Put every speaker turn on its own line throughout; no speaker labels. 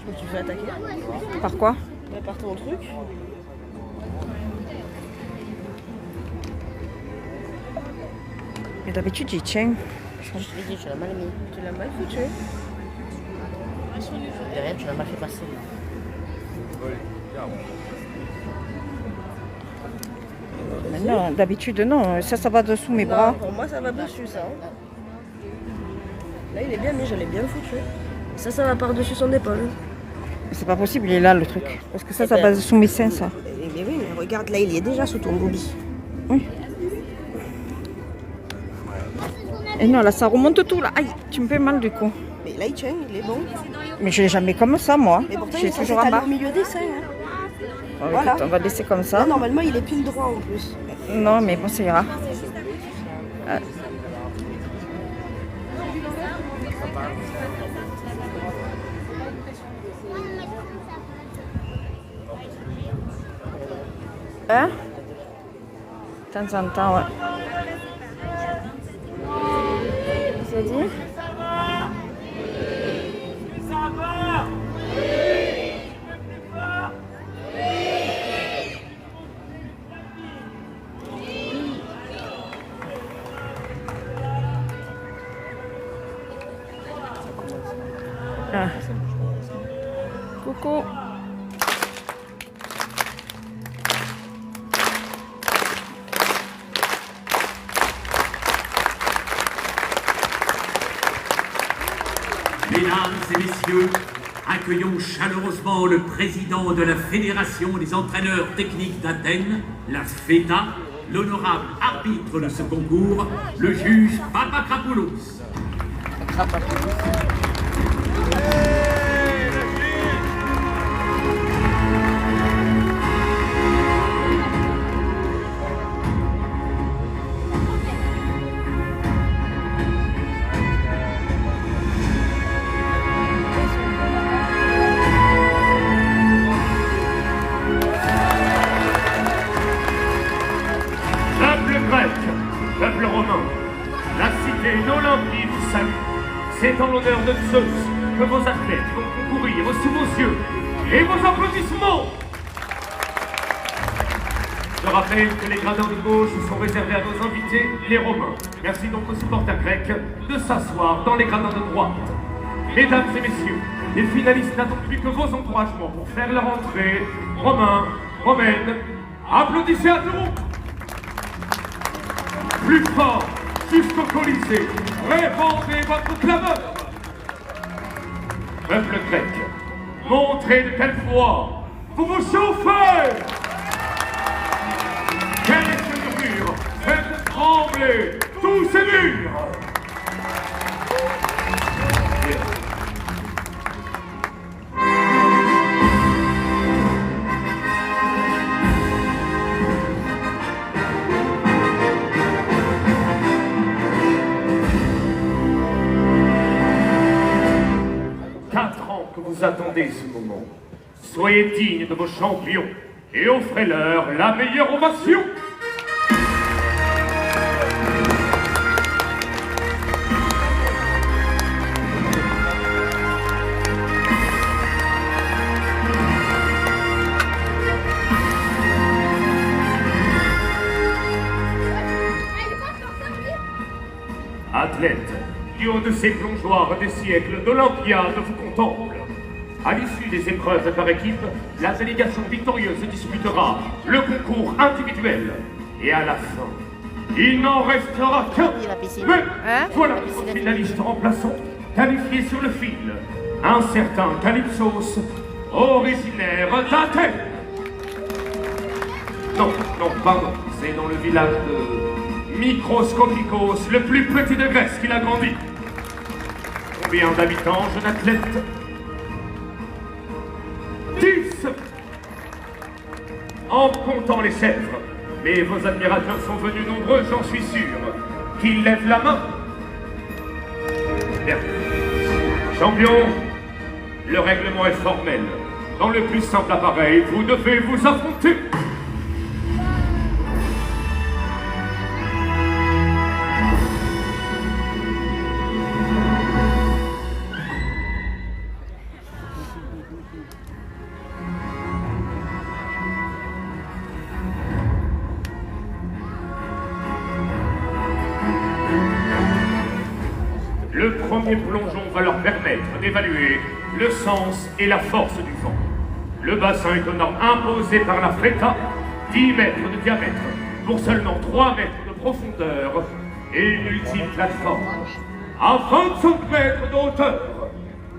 Et tu fais attaquer.
Par quoi?
Bah, par ton truc.
Mais d'habitude, j'y tiens.
Je te l'ai dit, tu l'as mal mis. Tu l'as mal foutu. Et rien, tu l'as mal fait passer.
Mais non, d'habitude, non. Ça va dessous mes bras.
Non, pour moi, ça va dessus, ça. Là, il est bien mis, je l'ai bien foutu. Ça va par-dessus son épaule.
C'est pas possible, il est là le truc. Parce que ça va sous mes seins, ça.
Mais oui, mais regarde, là, il est déjà sous ton boobie.
Oui. Et non, là, ça remonte tout, là. Aïe, tu me fais mal du coup.
Mais là, il tient, il est bon.
Mais je l'ai jamais comme ça, moi.
Mais pourtant, il
J'ai
est censé
toujours en
aller
bas.
au milieu des seins. Hein.
Bon,
Voilà.
écoute, on va laisser comme ça.
Là, normalement, il est pile droit en plus.
Non, mais bon, ça ira. Hein? De temps en temps, ouais. C'est dit? Ah. Coucou.
Mesdames et messieurs, accueillons chaleureusement le président de la Fédération des entraîneurs techniques d'Athènes, la FETA, l'honorable arbitre de ce concours, le juge Papakrapoulos. Peuple grec, peuple romain, la cité d'Olympie vous salue. C'est en l'honneur de Zeus que vos athlètes vont concourir sous vos yeux et vos applaudissements. Je rappelle que les gradins de gauche sont réservés à nos invités, les Romains. Merci donc aux supporters grecs de s'asseoir dans les gradins de droite. Mesdames et messieurs, les finalistes n'attendent plus que vos encouragements pour faire leur entrée. Romains, Romaines, applaudissez à tout. Plus fort, jusqu'au Colisée, répandez votre clameur. Peuple grec, montrez de quelle foi vous vous chauffez. Quelle est cette mur? Faites trembler tous ces murs. 4 ans que vous attendez ce moment. Soyez dignes de vos champions et offrez-leur la meilleure ovation. Athlètes, du haut de ces plongeoires des siècles d'Olympiade vous contemple. À l'issue des épreuves par équipe, la délégation victorieuse disputera le concours individuel. Et à la fin, il n'en restera qu'un.
Oui, la piscine.
Mais
Hein?
voilà votre finaliste remplaçant, qualifié sur le fil. Un certain Calypsos, originaire d'Athènes. Non, pardon, c'est dans le village de Microscopicos, le plus petit de Grèce, qu'il a grandi. Combien d'habitants, jeune athlète? 10. En comptant les chèvres. Mais vos admirateurs sont venus nombreux, j'en suis sûr. Qu'ils lèvent la main. Bien. Champion, le règlement est formel. Dans le plus simple appareil, vous devez vous affronter. premier plongeon va leur permettre d'évaluer le sens et la force du vent. Le bassin est aux normes imposées par la FRETA, 10 mètres de diamètre, pour seulement 3 mètres de profondeur et une ultime plateforme à 25 mètres de hauteur.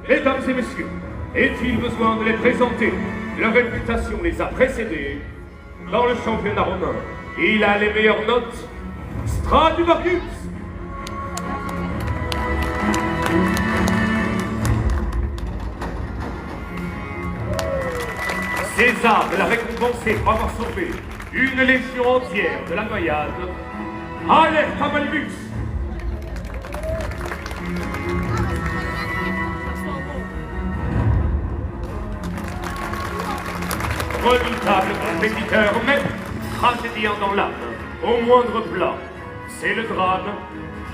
Mesdames et messieurs, est-il besoin de les présenter? Leur réputation les a précédés dans le championnat romain. Il a les meilleures notes. Stradivarius. César l'a récompensé pour avoir sauvé une légion entière de la noyade. Alerte à Malibus. Redoutable compétiteur, mais tragédien dans l'âme, au moindre plat. C'est le drame.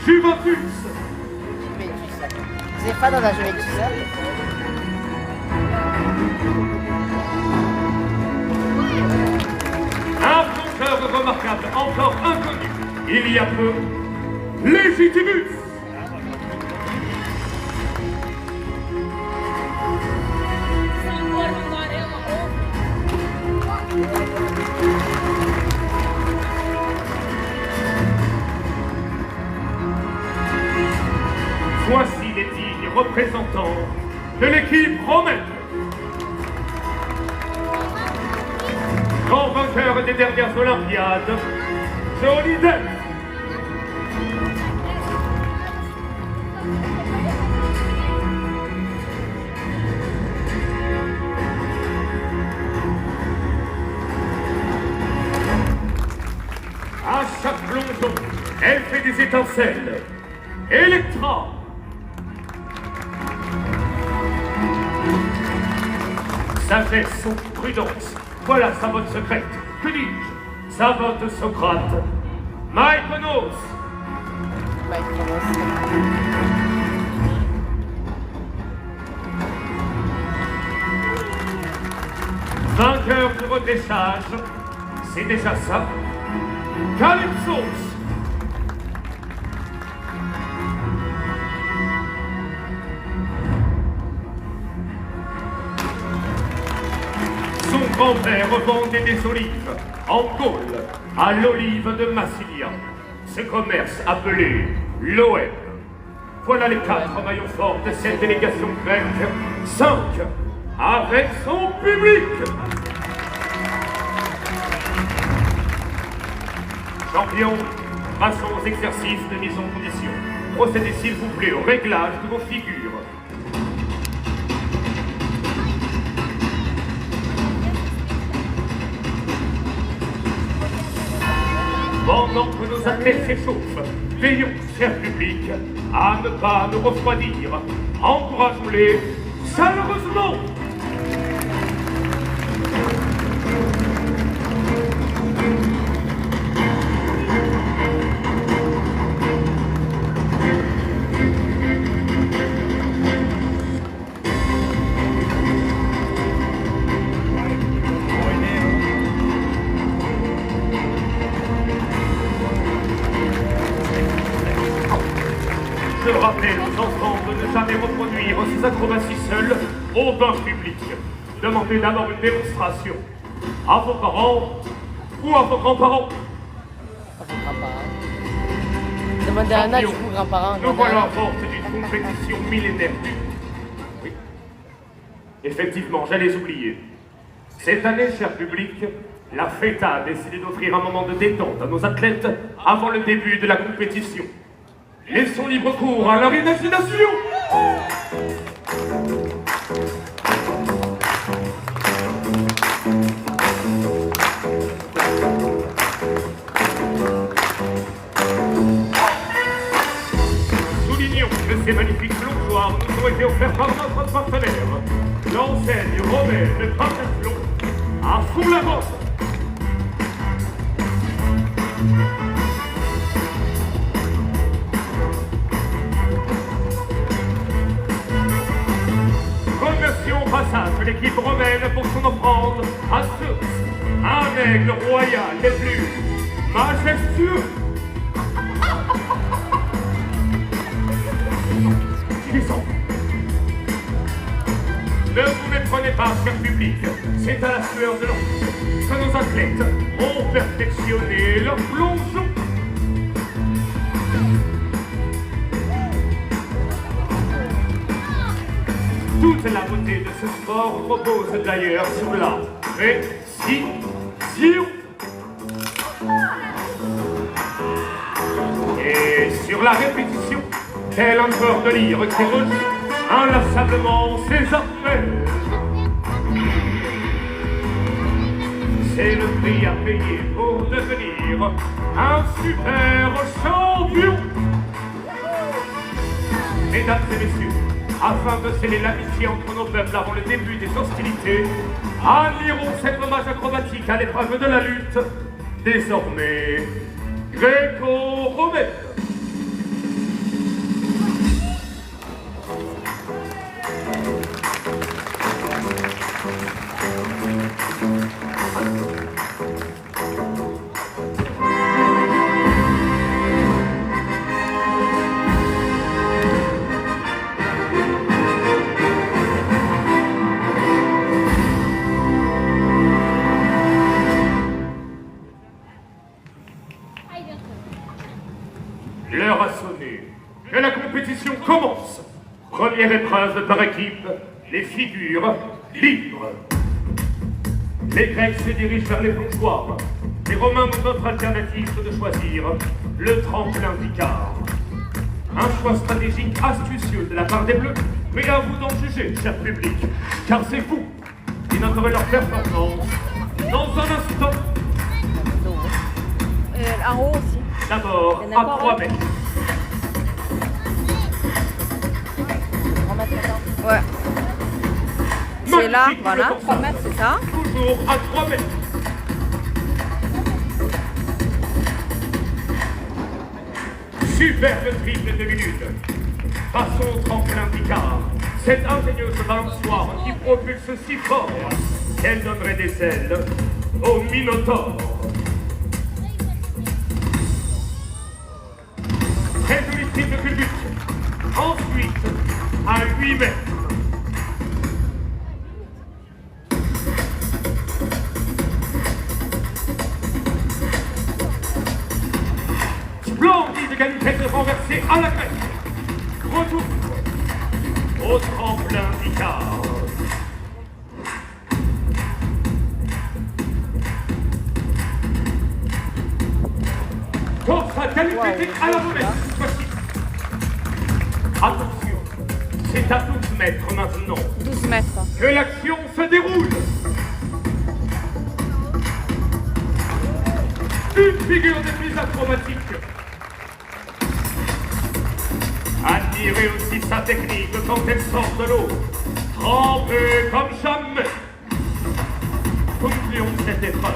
Juventus.
C'est pas dans la Juventus.
Un plongeur remarquable, encore inconnu. Il y a peu, Légitimus. Voici les dignes représentants de l'équipe romaine. Grand vainqueur des dernières Olympiades, Johnny Depp. À chaque plongeon, elle fait des étincelles. Electra. Sagesse, prudence, voilà sa vote secrète. Que dis-je? Sa vote Socrate. Mykonos. Vainqueur du repêchage, c'est déjà ça. Calypsos. Son grand-père vendait des olives en Gaule, à l'olive de Massilia. Ce commerce appelé l'OM. Voilà les 4 maillons forts de cette délégation grecque. 5 avec son public. Champion, passons aux exercices de mise en condition. Procédez s'il vous plaît au réglage de vos figures. Pendant que nos athlètes s'échauffent, veillons, cher public, à ne pas nous refroidir. Encourageons-les chaleureusement. Je rappelle aux enfants de ne jamais reproduire ces acrobaties seuls au bain public. Demandez d'abord une démonstration à vos parents ou à vos grands-parents.
Demandez à Anna, du coup, grand-parent.
Nous voilà à porte d'une compétition millénaire. Oui. Effectivement, j'allais oublier. Cette année, cher public, la FETA a décidé d'offrir un moment de détente à nos athlètes avant le début de la compétition. Laissons libre cours à leur imagination. Soulignons que ces magnifiques plongeoires nous ont été offerts par notre partenaire, l'enseigne romaine Pataclon, à fond la mode. Remercions au passage l'équipe romaine pour son offrande à Zeus, un aigle royal des plus majestueux. Ne vous méprenez pas, cher public, c'est à la sueur de l'enfant que nos athlètes ont perfectionné leur plongeon. Toute la beauté de ce sport repose d'ailleurs sur la précision et sur la répétition, tel un corps de lyre qui rejoue inlassablement ses armées. C'est le prix à payer pour devenir un super champion. Mesdames et messieurs, afin de sceller l'amitié entre nos peuples avant le début des hostilités, admirons cet hommage acrobatique à l'épreuve de la lutte, désormais gréco-romaine. L'heure a sonné et la compétition commence. Première épreuve par équipe, les figures libres. Les Grecs se dirigent vers les plongeoires. Les Romains ont d'autres alternatives que de choisir le tremplin d'Icare. Un choix stratégique astucieux de la part des Bleus, mais à vous d'en juger, cher public, car c'est vous qui noterez leur performance dans un instant.
En haut aussi.
D'abord, à 3 mètres.
Ouais. C'est là,
Magnifique
voilà.
le
3 mètres, c'est ça.
Toujours à 3 mètres. Superbe triple de minutes. Passons au tremplin d'Icare. Cette ingénieuse balançoire qui propulse si fort qu'elle donnerait des ailes au Minotaure. Très joli triple culbute. Ensuite, à 8 mètres. Splendide galipette renversée à la grecque. Retour au tremplin d'Icare. Course à galipette à la mauvaise. Attention, c'est à 12 mètres maintenant
12 mètres.
que l'action se déroule. Une figure des plus acrobatiques. Admirez aussi sa technique quand elle sort de l'eau, trempée comme jamais. Concluons cette épreuve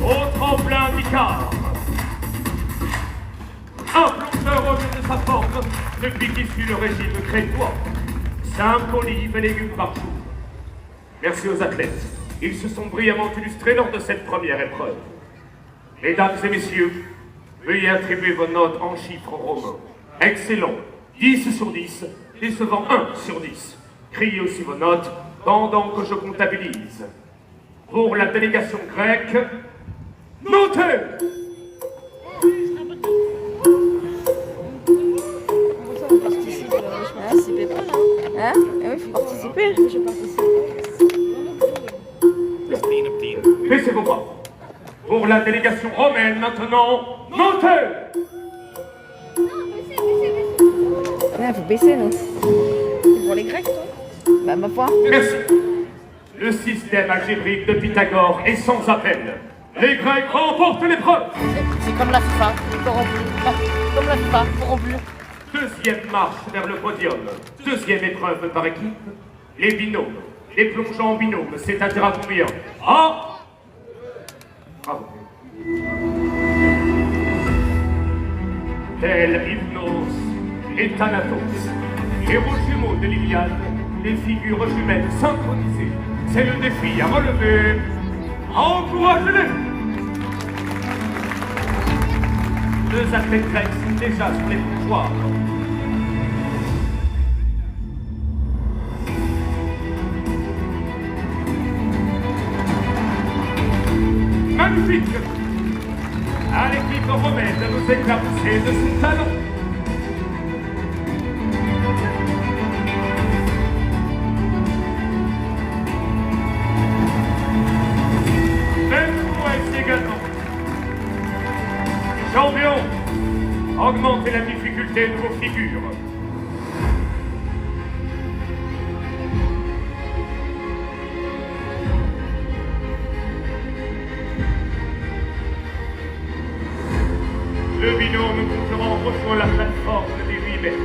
au tremplin d'Icare. Un plongeur au lieu de sa forme depuis qu'il suit le régime crétois. 5 olives et légumes par jour. Merci aux athlètes. Ils se sont brillamment illustrés lors de cette première épreuve. Mesdames et messieurs, veuillez attribuer vos notes en chiffres romains. Excellent. 10 sur 10, décevant 1 sur 10. Criez aussi vos notes pendant que je comptabilise. Pour la délégation grecque, notez!
Hein? Eh oui, il faut participer. Je participe.
Baissez vos bras. Pour la délégation romaine, maintenant, notez!
Il faut baisser, nous. C'est pour les Grecs, toi? Bah, ma foi.
Merci. Le système algébrique de Pythagore est sans appel. Les Grecs remportent l'épreuve.
C'est comme la FIFA, corrompu. Comme la FIFA, corrompu.
Deuxième marche vers le podium. Deuxième épreuve par équipe. Les binômes. Les plongeants en binôme. C'est-à-dire à combien? Ah! Bravo. Tel Hypnos et Thanatos, héros jumeaux de l'Iliade, les figures jumelles synchronisées. C'est le défi à relever. Encouragez-les! Deux athlètes grecs sont déjà sur les plongeoires. romaine nous éclaboussait de son talent. Même prouesse également. Champion, augmentez la difficulté de vos figures. Le binôme concurrent rejoint la plateforme des 8 mètres.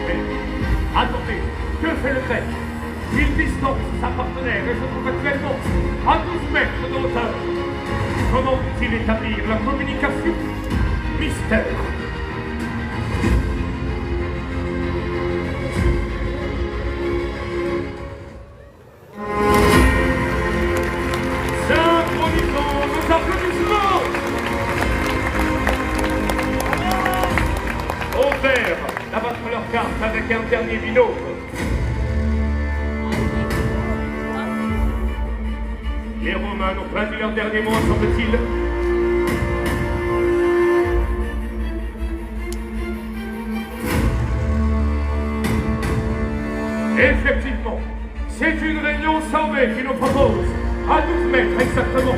Mais, attendez, que fait le grec? Il distance sa partenaire et se trouve actuellement à 12 mètres de hauteur. Comment peut-il établir la communication? Mystère. Synchronisons nos applaudissements. Au vert, abattre leur carte avec un dernier binôme. Les Romains n'ont pas dit leur dernier mot, semble-t-il. Effectivement, c'est une réunion sauvée qui nous propose, à 12 mètres exactement,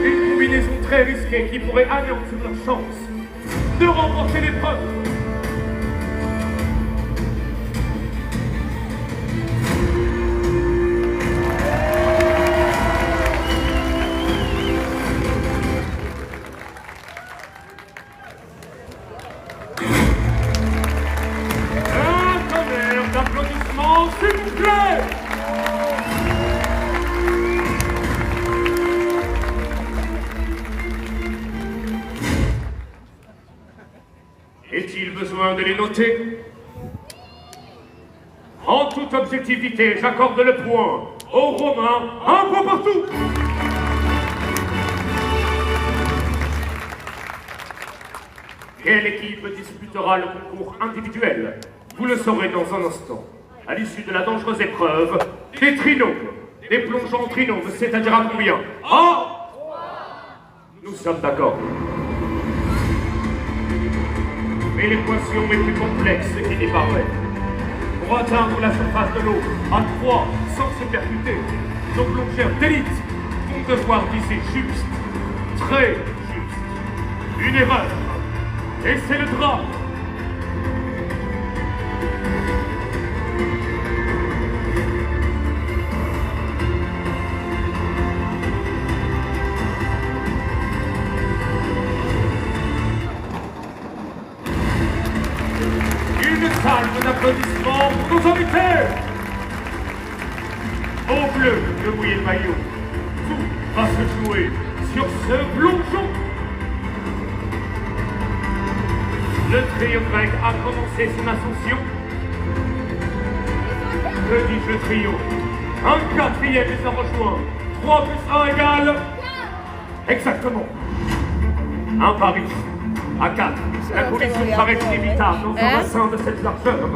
une combinaison très risquée qui pourrait anéantir leur chance de remporter l'épreuve. S'il vous plaît! Est-il besoin de les noter? En toute objectivité, j'accorde le point aux Romains, un point partout! Quelle équipe disputera le concours individuel? Vous le saurez dans un instant. À l'issue de la dangereuse épreuve, des trinômes, des plongeons en trinômes, c'est-à-dire à combien? Ah! Nous sommes d'accord. Mais l'équation est plus complexe qu'il n'y paraît. Pour atteindre la surface de l'eau à 3 sans se percuter, nos plongeurs d'élite vont devoir viser juste, très juste. Une erreur, et c'est le drame. Salve d'applaudissements pour nos invités! Au bleu de mouiller le maillot, tout va se jouer sur ce plongeon. Le trio grec a commencé son ascension. Que dit le trio? Un quatrième les a rejoints. 3 plus 1 égale... Exactement. Un pari. À 4, la collision paraît inévitable dans un bassin de cette largeur.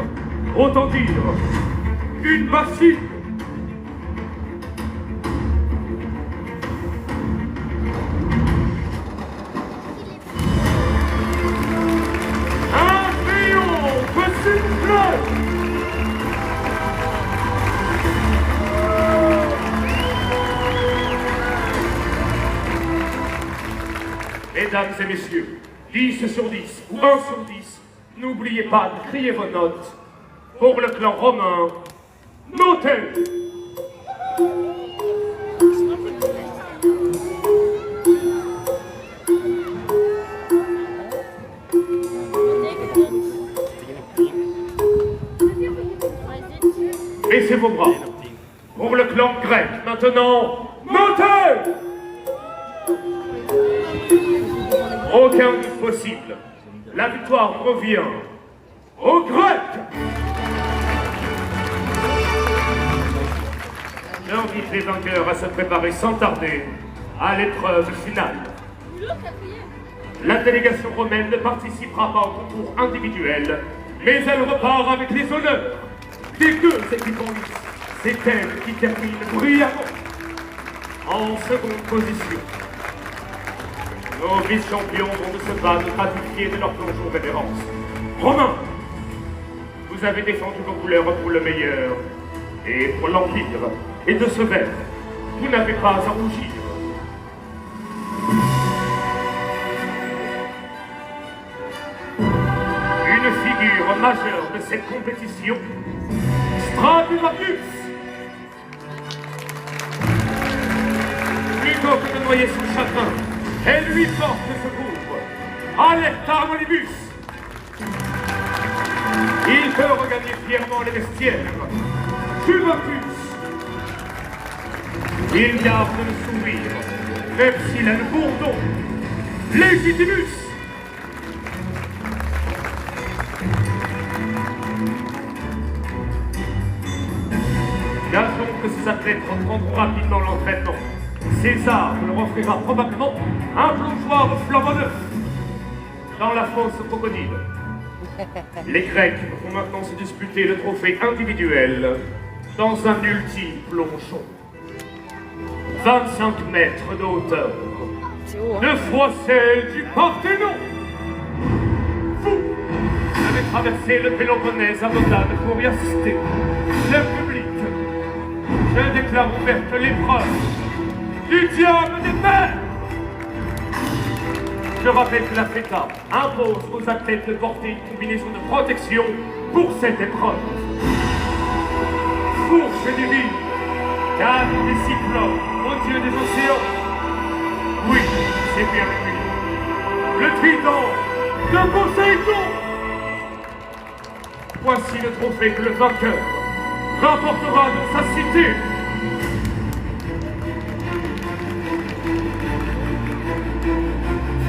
Autant dire, une machine. Un triomphe, s'il vous plaît. Mesdames et messieurs, 10 sur 10 ou 1 sur 10, n'oubliez pas de crier vos notes. Pour le clan romain, notez! Baissez vos bras. Pour le clan grec, maintenant, notez! Aucun doute possible. La victoire revient aux Grecs. J'invite les vainqueurs à se préparer sans tarder à l'épreuve finale. La délégation romaine ne participera pas au concours individuel, mais elle repart avec les honneurs des 2 équipes en lice. C'est elle qui termine brillamment en seconde position. Nos vice-champions vont de se battre gratifiés de leur plongeon révérence. Romains, vous avez défendu vos couleurs pour le meilleur et pour l'Empire. Et de ce fait, vous n'avez pas à rougir. Une figure majeure de cette compétition, Stradivarius. Plutôt que de noyer son chagrin, elle lui porte secours. Alerta Molibus. Il peut regagner fièrement les vestiaires. Tubocus. Il garde le sourire, même s'il a le bourdon. Légitimus. Gageons que ces athlètes reprendront rapidement l'entraînement. César leur offrira probablement un plongeoir de flambeau neuf dans la fosse aux crocodiles. Les Grecs vont maintenant se disputer le trophée individuel dans un ultime plongeon. 25 mètres de hauteur. De fois celle du Parthénon. Vous avez traversé le Péloponnèse à Bodane pour y assister. Le public, je déclare ouverte l'épreuve du diable des mers. Je rappelle que la FETA impose aux athlètes de porter une combinaison de protection pour cette épreuve. Fourche divine, canne des cyclopes, au dieu des océans. Oui, c'est bien lui. Le trident de Poséidon. Voici le trophée que le vainqueur rapportera dans sa cité.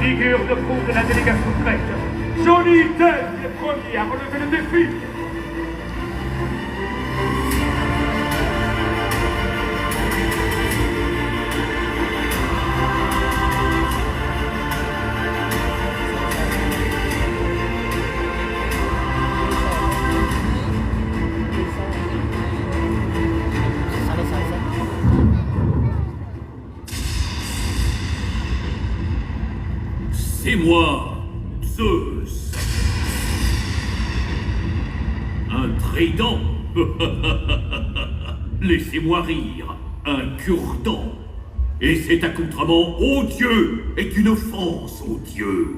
Figure de proue de la délégation grecque, Johnny Depp est le premier à relever le défi.
C'est moi, Zeus. Un trident. Laissez-moi rire. Un cure-dent. Et cet accoutrement odieux est une offense aux dieux.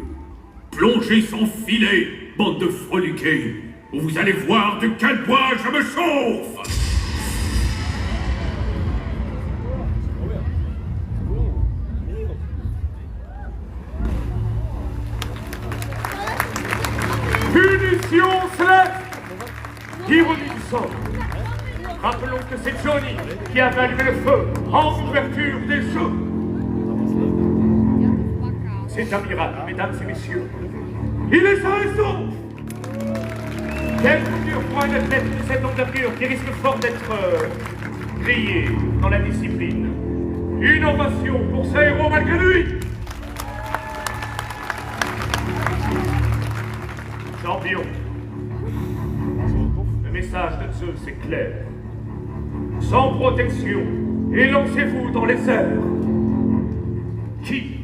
Plongez sans filet, bande de freluquets, ou vous allez voir de quel bois je me chauffe.
Punition céleste! Ironie du sort. Rappelons que c'est Johnny qui avait allumé le feu en ouverture des jeux. C'est un miracle, mesdames et messieurs. Il est sain et sauf! Quelle couture pour un athlète de cette envergure qui risque fort d'être grillé dans la discipline. Une ovation pour ce héros malgré lui! Champion, le message de Zeus est clair. Sans protection, et lancez-vous dans les airs. Qui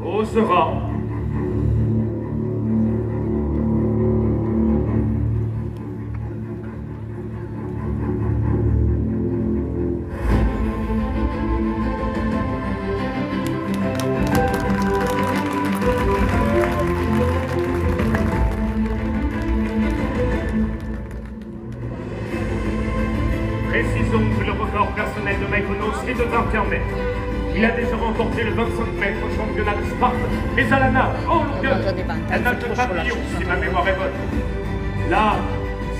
osera? Précisons que le record personnel de Mykonos est de 21 mètres. Il a déjà remporté le 25 mètres au championnat de Sparte, mais à la nage, en longueur, elle n'a que papillon, si ma mémoire est bonne. Là,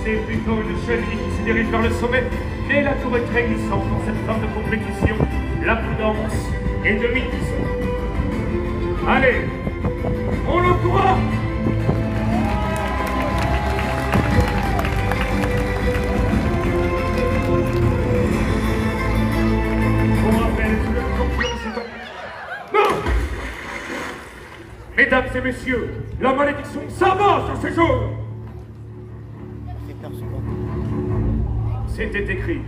c'est plutôt une chenille qui se dirige vers le sommet, mais la tour est très glissante dans cette forme de compétition. La prudence est de mise. Allez, on l'encourage! Mesdames et messieurs, la malédiction s'abat sur ces jours. C'était écrit.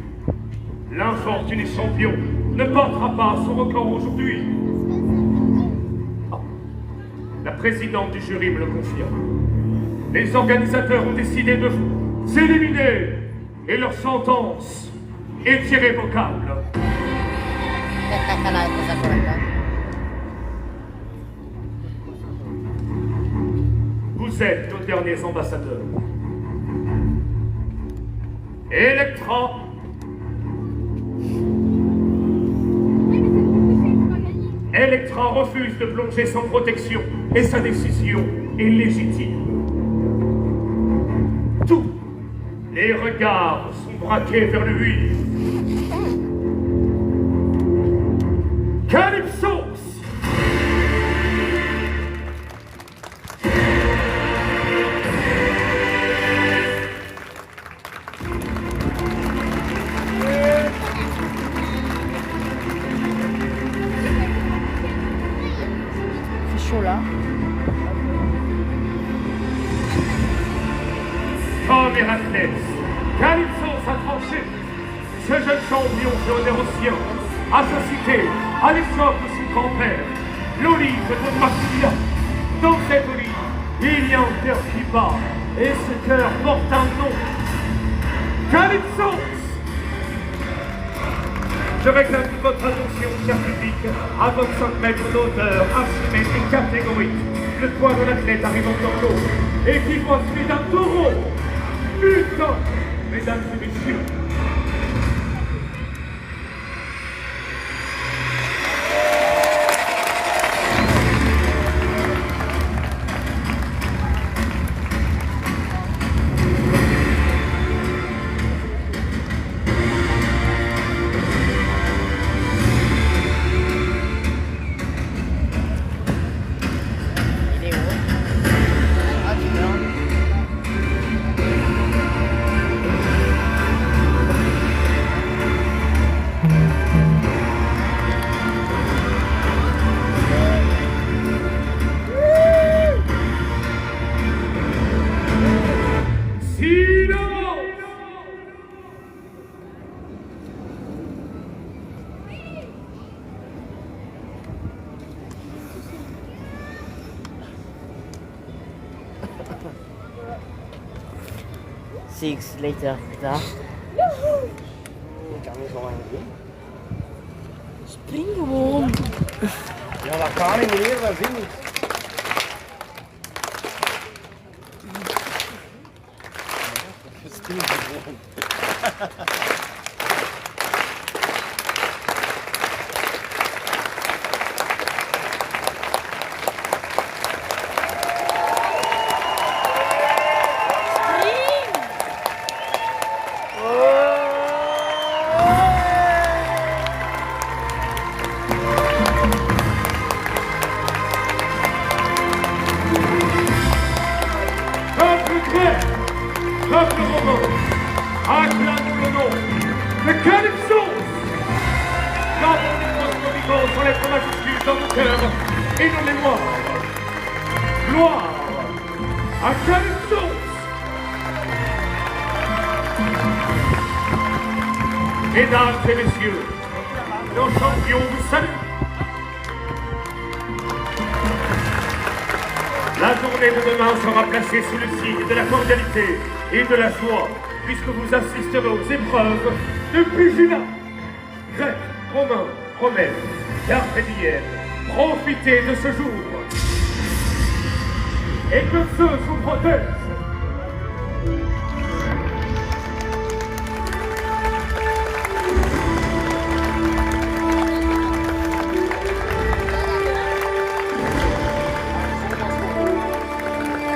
L'infortuné champion ne portera pas son record aujourd'hui. Ah, président du jury me le confirme. Les organisateurs ont décidé de vous éliminer et leur sentence est irrévocable.
La réponse à correcte.
Vous êtes nos derniers ambassadeurs. Electra. Electra refuse de plonger sans protection et sa décision est légitime. Tous les regards sont braqués vers lui. Calypsos!
C'est chaud là.
Comme Héraclès, Calypsos a tranché. Ce jeune champion fait honneur aux siens, à sa cité, à l'essor de son grand-père, l'olive de Massilia. Dans cette olive, il y a un cœur qui bat, et ce cœur porte un nom. Calypsos! Je réclame toute votre attention, cher public, à 25 mètres d'auteur, asymétrique catégorique. Le poids de l'athlète arrive en cordeau, et qui voit celui d'un taureau. Putain! Mesdames et messieurs,
Il est où? Ah, tu meurs.
silence!
Six later, plus tard.
Spring gewoon.
Ja, dat kan niet meer, dat zie ik.
Peuple grec, peuple romain, acclame le nom de Calypsos! Gardons les grosses sans lettres majuscules dans nos cœurs et nos mémoires. Gloire à Calypsos! Mesdames et messieurs, nos champions vous saluent. La journée de demain sera placée sous le signe de la cordialité et de la joie, puisque vous assisterez aux épreuves de pugilat. Grecs, Romains, Romaines, Carthaginiennes, profitez de ce jour. Et que Zeus vous protège.